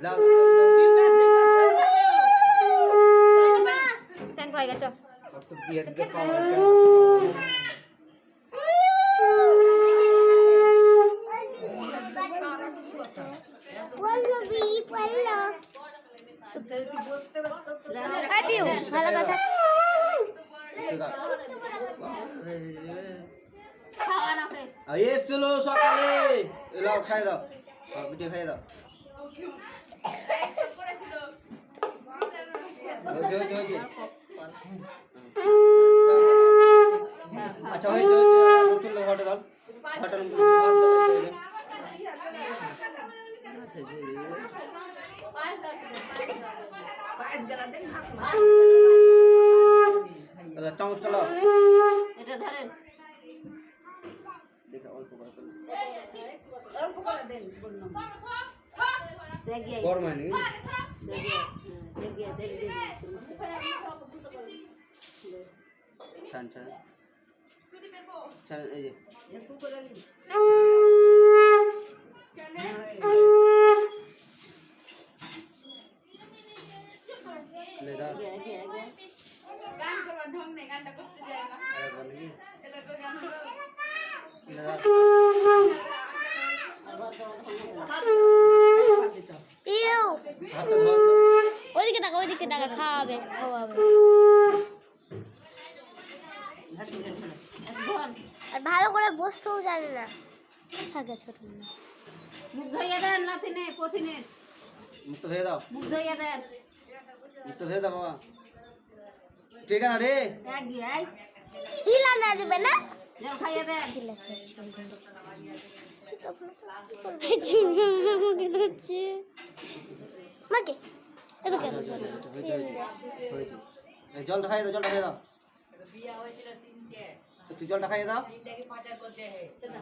যাও ট্যাঙ্ক হয়ে গেছে কত বিয়ে দিতে পাওয়া ভালো কথা এসেছিল সকালে এলাও খাই দাও ভিডিও খাই দাও আচ্ছা হয়েছে তুললো ঘটে দাও ঘটন চামচটা লাও এটা ধরেন দেখো অল্প করে অল্প করে দেন বললাম দেখিয়ে গরম হয়নি দেখিয়ে ছান ছান ছান এই যে একটু করে নিন ले दाও আগে আগে আগে গান করবার ঢং নেই গানটা করতে যায় না আরে বল কি এটা তো গান হলো ले दाও পিউ হাতটা ধোয়া দাও ওইদিকে টাকা খাওয়াবে আর ভালো করে বসতেও জানে না থাকে ছোট মানুষ মুখ ধুইয়ে দেন নাতিনে পথিনে মুখ তো ধুয়ে দাও মুখ ধুইয়ে দেন মুখ তো ধুয়ে দাও বাবা ঠিক আছে না রে এক গিয়ে হিলা না দিবে না জল খাইয়ে দেন ছিলা আমাকে ধরছে মাকে এদিকে হয়েছে জলটা খাইয়ে দাও একটু জলটা খাইয়ে দাও সেটা